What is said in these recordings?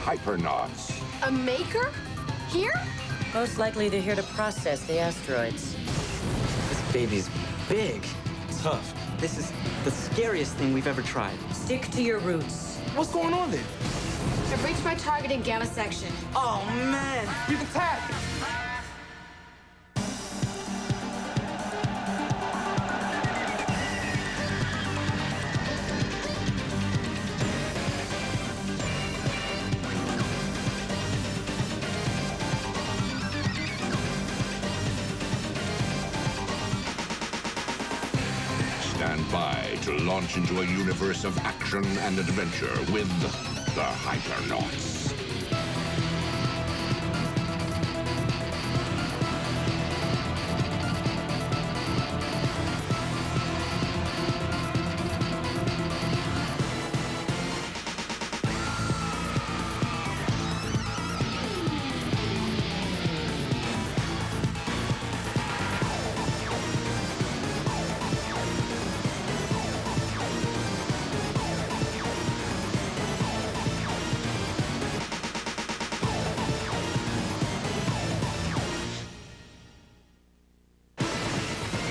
Hypernauts. A maker? Here? Most likely they're here to process the asteroids. This baby's big. Tough. This is the scariest thing we've ever tried. Stick to your roots. What's going on there? I've reached my targeted gamma section. Oh, man. We've attacked! Stand by to launch into a universe of action and adventure with the Hypernauts.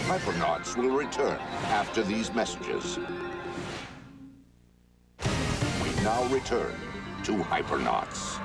Hypernauts will return after these messages. We now return to Hypernauts.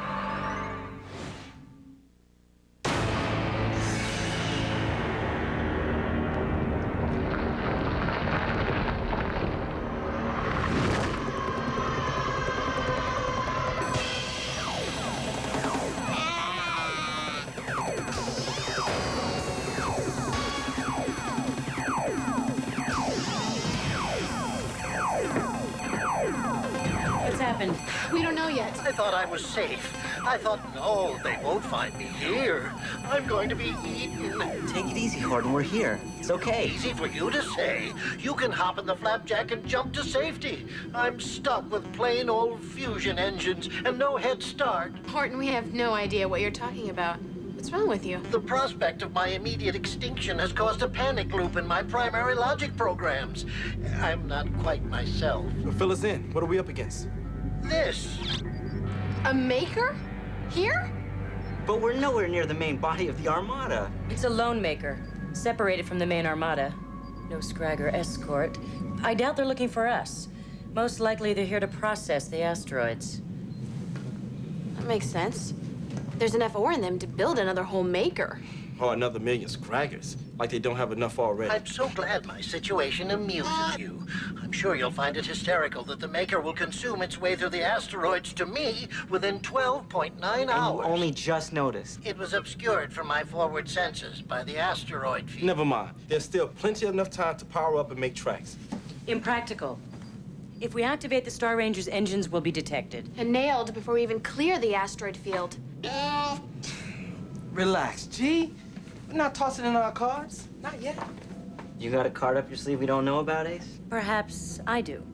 We don't know yet. I thought I was safe. I thought, no, they won't find me here. I'm going to be eaten. Take it easy, Horton. We're here. It's okay. Easy for you to say. You can hop in the flapjack and jump to safety. I'm stuck with plain old fusion engines and no head start. Horton, we have no idea what you're talking about. What's wrong with you? The prospect of my immediate extinction has caused a panic loop in my primary logic programs. I'm not quite myself. Fill us in. What are we up against? This. A maker? Here? But we're nowhere near the main body of the Armada. It's a lone maker, separated from the main Armada. No Scragger escort. I doubt they're looking for us. Most likely they're here to process the asteroids. That makes sense. There's enough ore in them to build another whole maker. Oh, another million scraggers. Like they don't have enough already. I'm so glad my situation amuses you. I'm sure you'll find it hysterical that the Maker will consume its way through the asteroids to me within 12.9 hours. And you only just noticed. It was obscured from my forward senses by the asteroid field. Never mind. There's still plenty enough time to power up and make tracks. Impractical. If we activate the Star Ranger's engines, we'll be detected. And nailed before we even clear the asteroid field. Relax, G. We're not tossing in our cards. Not yet. You got a card up your sleeve we don't know about, Ace? Perhaps I do.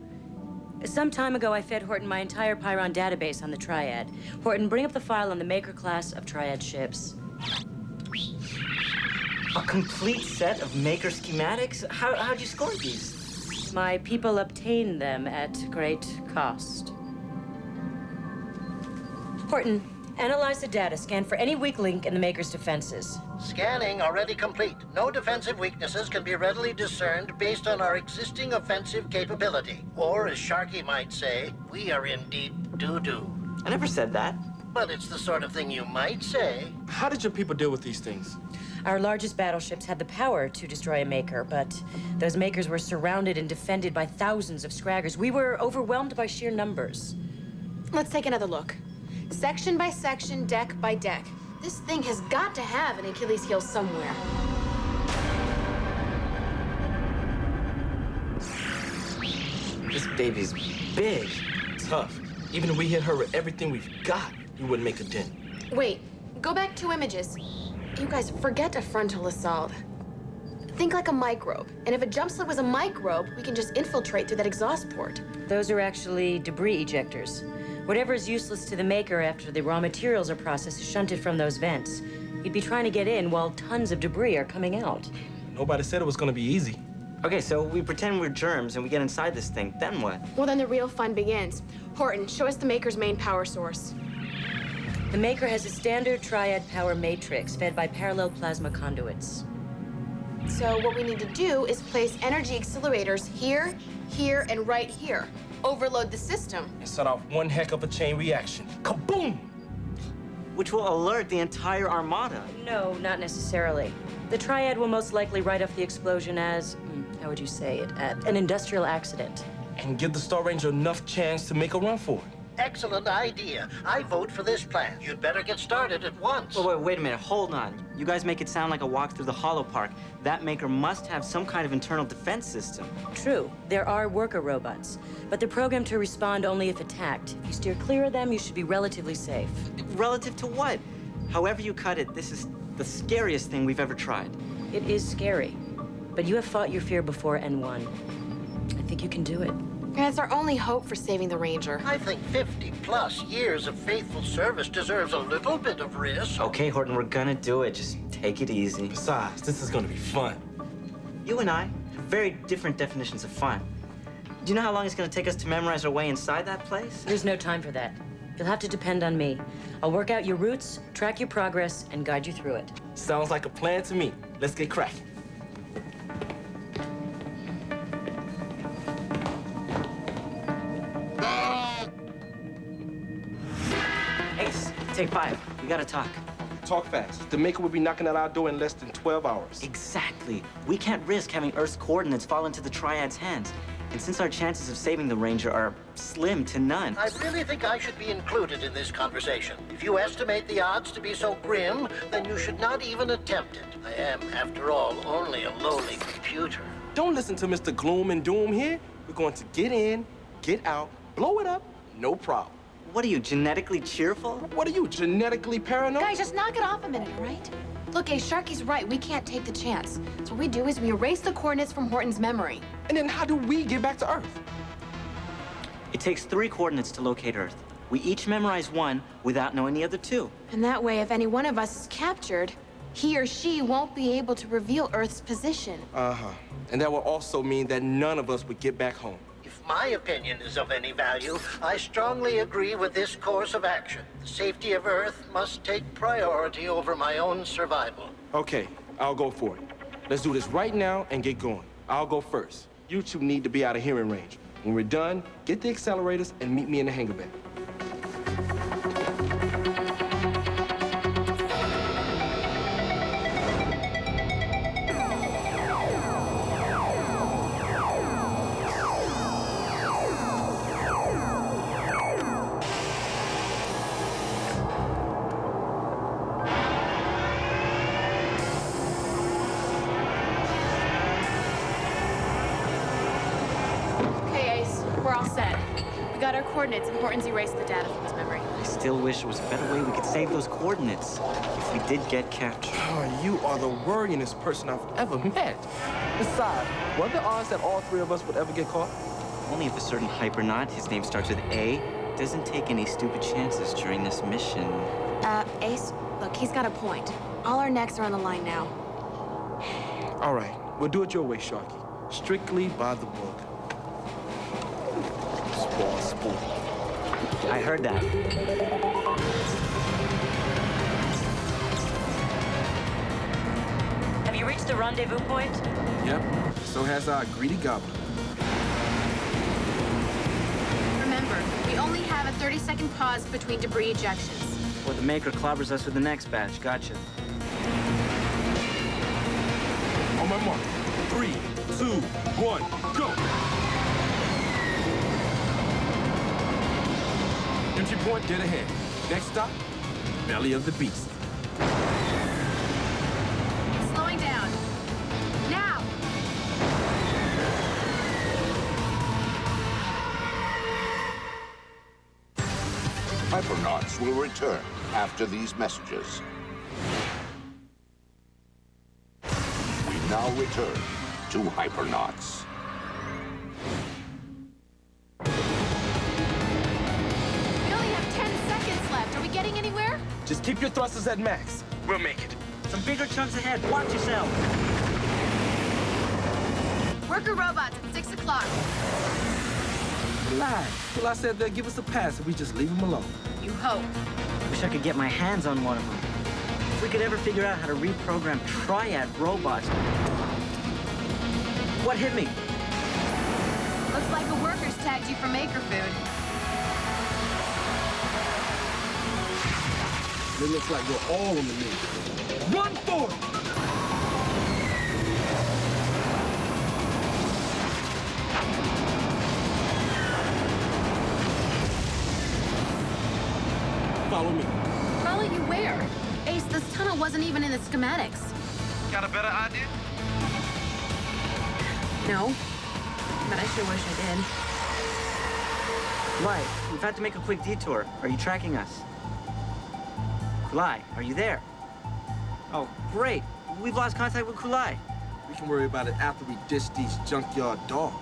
Some time ago, I fed Horton my entire Pyron database on the Triad. Horton, bring up the file on the Maker class of Triad ships. A complete set of Maker schematics? How'd you score these? My people obtained them at great cost. Horton, analyze the data. Scan for any weak link in the Maker's defenses. Scanning already complete. No defensive weaknesses can be readily discerned based on our existing offensive capability. Or, as Sharkey might say, we are in deep doo-doo. I never said that. But it's the sort of thing you might say. How did your people deal with these things? Our largest battleships had the power to destroy a Maker, but those Makers were surrounded and defended by thousands of Scraggers. We were overwhelmed by sheer numbers. Let's take another look. Section by section, deck by deck. This thing has got to have an Achilles heel somewhere. This baby's big. Tough. Even if we hit her with everything we've got, you wouldn't make a dent. Wait, go back 2 images. You guys, forget a frontal assault. Think like a microbe. And if a jump slip was a microbe, we can just infiltrate through that exhaust port. Those are actually debris ejectors. Whatever is useless to the Maker after the raw materials are processed is shunted from those vents. You'd be trying to get in while tons of debris are coming out. Nobody said it was gonna be easy. Okay, so we pretend we're germs and we get inside this thing. Then what? Well, then the real fun begins. Horton, show us the Maker's main power source. The Maker has a standard Triad power matrix fed by parallel plasma conduits. So what we need to do is place energy accelerators here, here, and right here. Overload the system. And set off one heck of a chain reaction. Kaboom! Which will alert the entire armada. No, not necessarily. The Triad will most likely write off the explosion as, how would you say it, an industrial accident. And give the Star Ranger enough chance to make a run for it. Excellent idea. I vote for this plan. You'd better get started at once. Wait a minute, hold on. You guys make it sound like a walk through the Hollow Park. That Maker must have some kind of internal defense system. True, there are worker robots, but they're programmed to respond only if attacked. If you steer clear of them, you should be relatively safe. Relative to what? However you cut it, this is the scariest thing we've ever tried. It is scary, but you have fought your fear before and won. I think you can do it. And it's our only hope for saving the Ranger. I think 50+ years of faithful service deserves a little bit of risk. Okay, Horton, we're gonna do it. Just take it easy. Besides, this is gonna be fun. You and I have very different definitions of fun. Do you know how long it's gonna take us to memorize our way inside that place? There's no time for that. You'll have to depend on me. I'll work out your routes, track your progress, and guide you through it. Sounds like a plan to me. Let's get cracking. Ace, take 5. We gotta talk. Talk fast. The Maker will be knocking at our door in less than 12 hours. Exactly. We can't risk having Earth's coordinates fall into the Triad's hands. And since our chances of saving the Ranger are slim to none... I really think I should be included in this conversation. If you estimate the odds to be so grim, then you should not even attempt it. I am, after all, only a lowly computer. Don't listen to Mr. Gloom and Doom here. We're going to get in, get out, blow it up, no problem. What are you, genetically cheerful? What are you, genetically paranoid? Guys, just knock it off a minute, all right? Look, Sharky's right. We can't take the chance. So what we do is we erase the coordinates from Horton's memory. And then how do we get back to Earth? It takes 3 coordinates to locate Earth. We each memorize 1 without knowing the other 2. And that way, if any one of us is captured, he or she won't be able to reveal Earth's position. Uh-huh. And that will also mean that none of us would get back home. If my opinion is of any value, I strongly agree with this course of action. The safety of Earth must take priority over my own survival. Okay, I'll go for it. Let's do this right now and get going. I'll go first. You two need to be out of hearing range. When we're done, get the accelerators and meet me in the hangar bay. We're all set. We got our coordinates and Horton's erased the data from his memory. I still wish there was a better way we could save those coordinates. If we did get captured. Oh, you are the worryingest person I've ever met. Besides, what are the odds that all 3 of us would ever get caught? Only if a certain Hypernaut, his name starts with A, doesn't take any stupid chances during this mission. Ace, look, he's got a point. All our necks are on the line now. All right, we'll do it your way, Sharkey. Strictly by the book. Spoil. I heard that. Have you reached the rendezvous point? Yep, so has our greedy goblin. Remember, we only have a 30-second pause between debris ejections. Or the Maker clobbers us with the next batch. Gotcha. On my mark. 3, 2, 1, go! Entry point dead ahead. Next stop, belly of the beast. Slowing down. Now! Hypernauts will return after these messages. We now return to Hypernauts. We only have 10 seconds left. Are we getting anywhere? Just keep your thrusters at max. We'll make it. Some bigger chunks ahead. Watch yourself. Worker robots at 6 o'clock. Kulai said they'll give us a pass if we just leave them alone. You hope. Wish I could get my hands on one of them. If we could ever figure out how to reprogram Triad robots. What hit me? Looks like a worker's tagged you for Maker food. It looks like we're all on the move. Run for it! Follow me. Follow you where? Ace, this tunnel wasn't even in the schematics. Got a better idea? No, but I sure wish I did. Kulai, we've had to make a quick detour. Are you tracking us? Kulai, are you there? Oh, great. We've lost contact with Kulai. We can worry about it after we dish these junkyard dogs.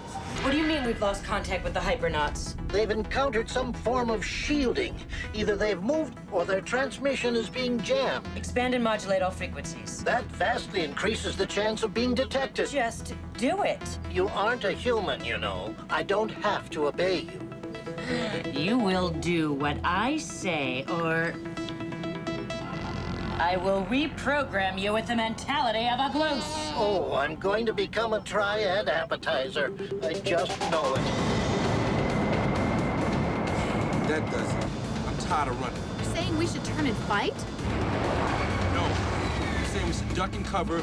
What do you mean we've lost contact with the Hypernauts? They've encountered some form of shielding. Either they've moved or their transmission is being jammed. Expand and modulate all frequencies. That vastly increases the chance of being detected. Just do it. You aren't a human, you know. I don't have to obey you. You will do what I say, or I will reprogram you with the mentality of a goose. Oh, I'm going to become a Triad appetizer. I just know it. That does it. I'm tired of running. You're saying we should turn and fight? No. I'm saying we should duck and cover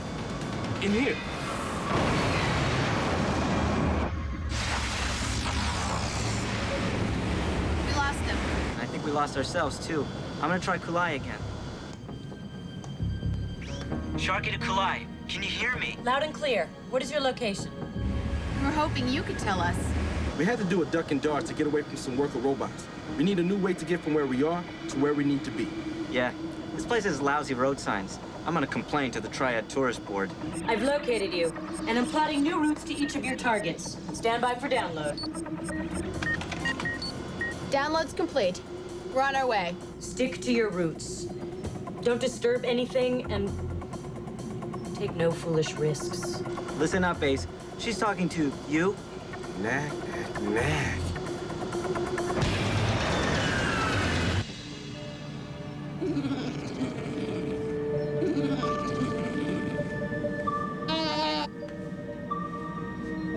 in here. We lost him. I think we lost ourselves, too. I'm gonna try Kulai again. Sharkey to Kulai, can you hear me? Loud and clear. What is your location? We were hoping you could tell us. We had to do a duck and dart to get away from some worker robots. We need a new way to get from where we are to where we need to be. Yeah, this place has lousy road signs. I'm gonna complain to the Triad Tourist Board. I've located you, and I'm plotting new routes to each of your targets. Stand by for download. Download's complete. We're on our way. Stick to your routes. Don't disturb anything, and take no foolish risks. Listen up, Ace. She's talking to you. Nag, nag, nag.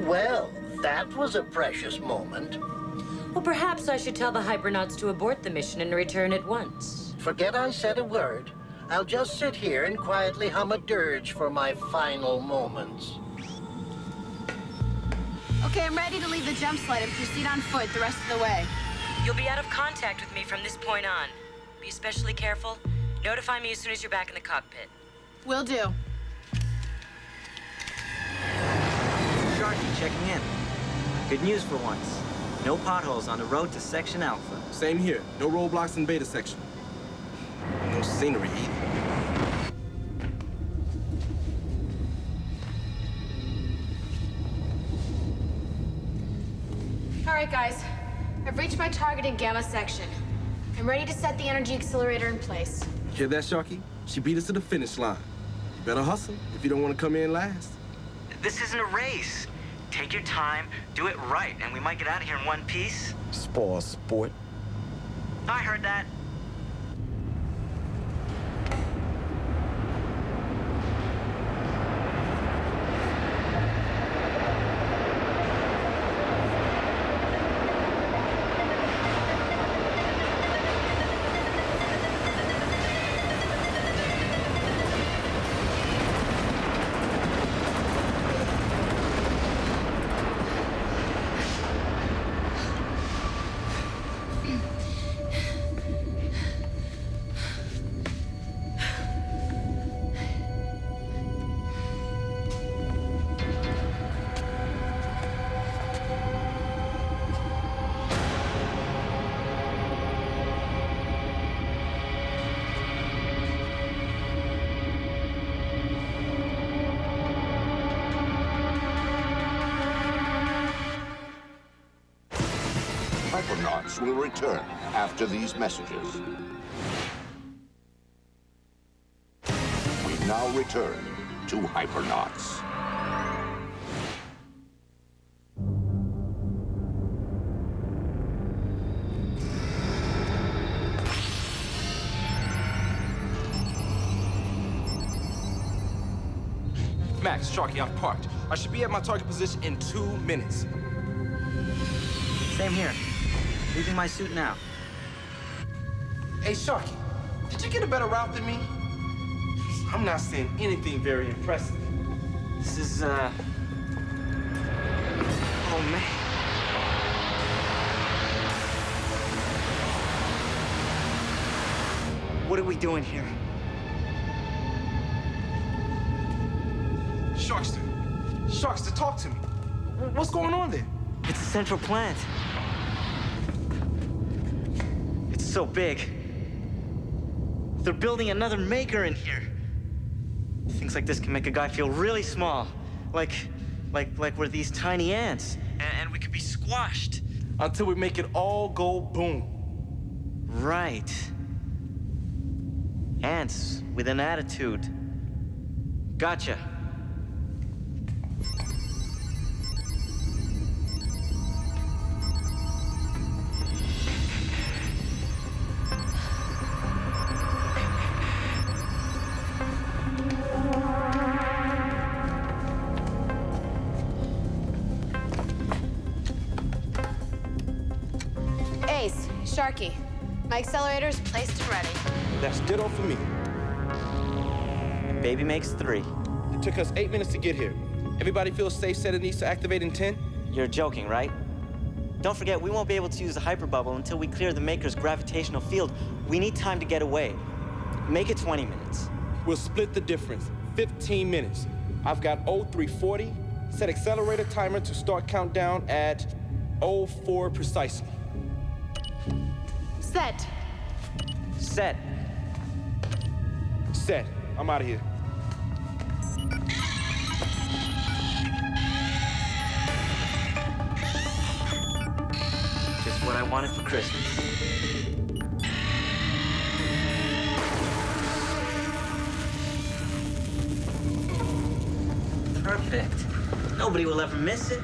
Well, that was a precious moment. Well, perhaps I should tell the Hypernauts to abort the mission and return at once. Forget I said a word. I'll just sit here and quietly hum a dirge for my final moments. Okay, I'm ready to leave the jump slide and proceed on foot the rest of the way. You'll be out of contact with me from this point on. Be especially careful. Notify me as soon as you're back in the cockpit. Will do. Sharkey checking in. Good news for once. No potholes on the road to Section Alpha. Same here. No roadblocks in Beta section. No scenery either. All right, guys. I've reached my target in Gamma section. I'm ready to set the energy accelerator in place. Hear that, Sharkey? She beat us to the finish line. You better hustle if you don't want to come in last. This isn't a race. Take your time, do it right, and we might get out of here in one piece. Spoil sport. I heard that. Hypernauts will return after these messages. We now return to Hypernauts. Max, Sharkey, I've parked. I should be at my target position in 2 minutes. Same here. Leaving my suit now. Hey, Sharkey, did you get a better route than me? I'm not seeing anything very impressive. This is, Oh, man. What are we doing here? Sharkster, talk to me. What's going on there? It's a central plant. It's so big. They're building another maker in here. Things like this can make a guy feel really small. Like we're these tiny ants. And we could be squashed. Until we make it all go boom. Right. Ants with an attitude. Gotcha. Sharkey, my accelerator's placed and ready. That's ditto for me. Baby makes 3. It took us 8 minutes to get here. Everybody feels safe said it needs to activate in 10? You're joking, right? Don't forget, we won't be able to use the hyperbubble until we clear the Maker's gravitational field. We need time to get away. Make it 20 minutes. We'll split the difference. 15 minutes. I've got 0340. Set accelerator timer to start countdown at 04 precisely. Set. Set. Set. I'm out of here. Just what I wanted for Christmas. Perfect. Nobody will ever miss it.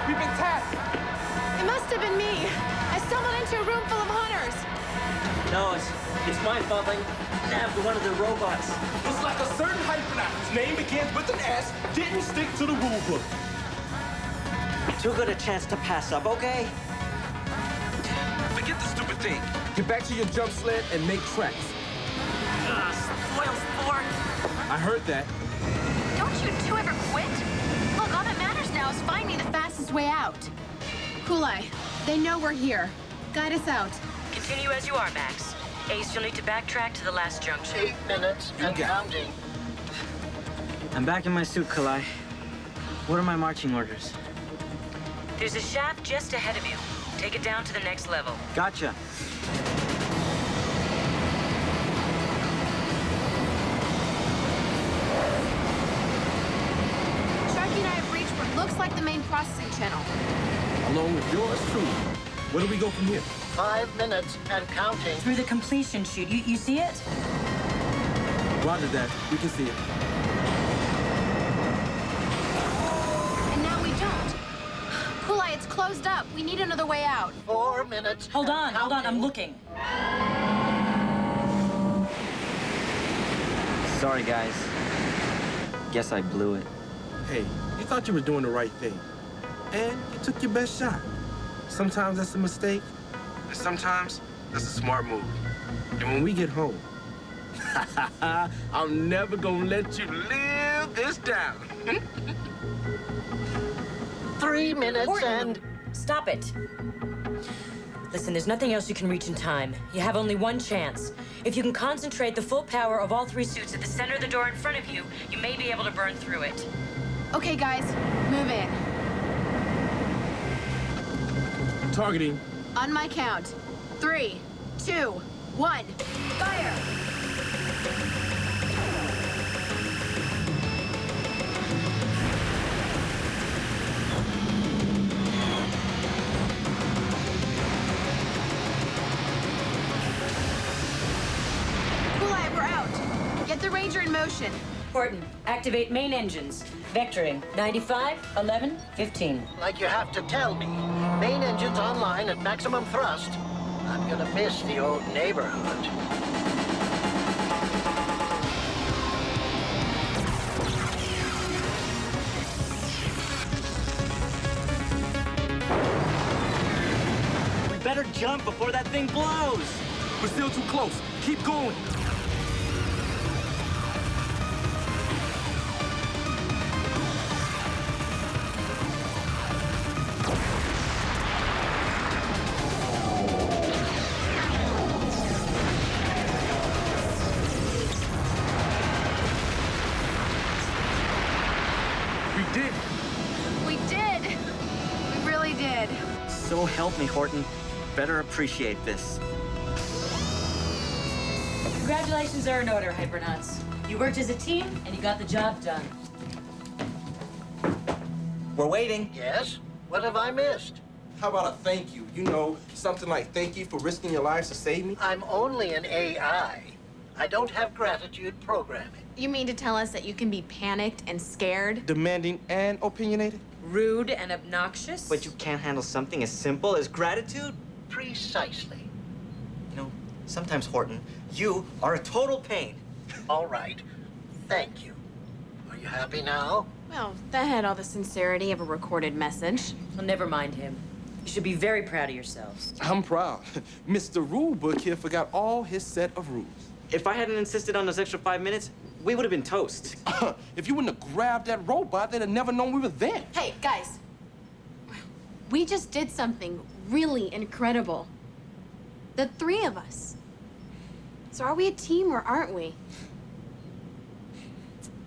We've been tapped. It must have been me. I stumbled into a room full of hunters. No, it's my fault. I nabbed one of the robots. Looks like a certain Hypernaut whose name begins with an S didn't stick to the rule book. Too good a chance to pass up, okay? Forget the stupid thing. Get back to your jump sled and make tracks. Spoil sport. I heard that. Don't you two ever quit? Look, all that matters now is find me the fastest way out. Kulai, they know we're here. Guide us out. Continue as you are, Max. Ace, you'll need to backtrack to the last junction. 8 minutes and counting. I'm back in my suit, Kulai. What are my marching orders? There's a shaft just ahead of you. Take it down to the next level. Gotcha. Sharkey and I have reached what looks like the main processing channel. Along with yours truly. Where do we go from here? 5 minutes and counting. Through the completion chute. You see it? Roger that. We can see it. And now we don't. Kulai, it's closed up. We need another way out. 4 minutes. Hold and on, I'm counting. looking. Sorry, guys. Guess I blew it. Hey, you thought you were doing the right thing. And you took your best shot. Sometimes that's a mistake, and sometimes that's a smart move. And when we get home, I'm never gonna let you live this down. 3 minutes Horton, and... stop it. Listen, there's nothing else you can reach in time. You have only one chance. If you can concentrate the full power of all 3 suits at the center of the door in front of you, you may be able to burn through it. Okay, guys, move in. Targeting. On my count. 3, 2, 1, fire! Kulai, we're out. Get the Ranger in motion. Horton, activate main engines. Vectoring, 95, 11, 15. Like you have to tell me. Main engines online at maximum thrust. I'm gonna miss the old neighborhood. We better jump before that thing blows. We're still too close. Keep going. We did! We really did. So help me, Horton. Better appreciate this. Congratulations are in order, Hypernauts. You worked as a team, and you got the job done. We're waiting. Yes? What have I missed? How about a thank you? You know, something like thank you for risking your lives to save me? I'm only an AI. I don't have gratitude programming. You mean to tell us that you can be panicked and scared? Demanding and opinionated? Rude and obnoxious? But you can't handle something as simple as gratitude? Precisely. You know, sometimes, Horton, you are a total pain. All right. Thank you. Are you happy now? Well, that had all the sincerity of a recorded message. Well, never mind him. You should be very proud of yourselves. I'm proud. Mr. Rulebook here forgot all his set of rules. If I hadn't insisted on those extra 5 minutes, we would have been toast. If you wouldn't have grabbed that robot, they'd have never known we were there. Hey, guys. We just did something really incredible. The three of us. So are we a team or aren't we?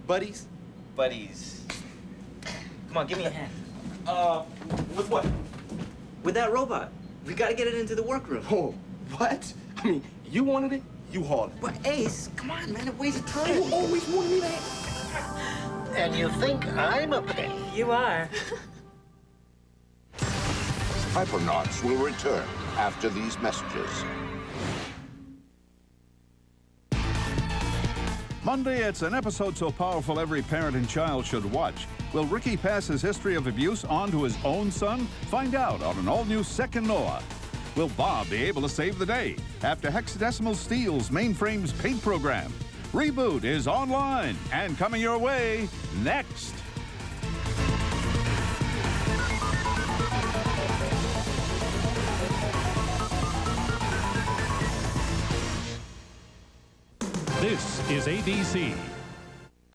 Buddies? Buddies. Come on, give me a hand. With what? With that robot. We gotta get it into the workroom. Oh, what? I mean, you wanted it, you hauled it. But Ace, come on, man, it weighs a ton. You always wanted me that. And you think I'm a pain? You are. Hypernauts will return after these messages. Monday, it's an episode so powerful every parent and child should watch. Will Ricky pass his history of abuse on to his own son? Find out on an all-new Second Noah. Will Bob be able to save the day after Hexadecimal Steel's Mainframe's paint program? Reboot is online and coming your way next. This is ABC.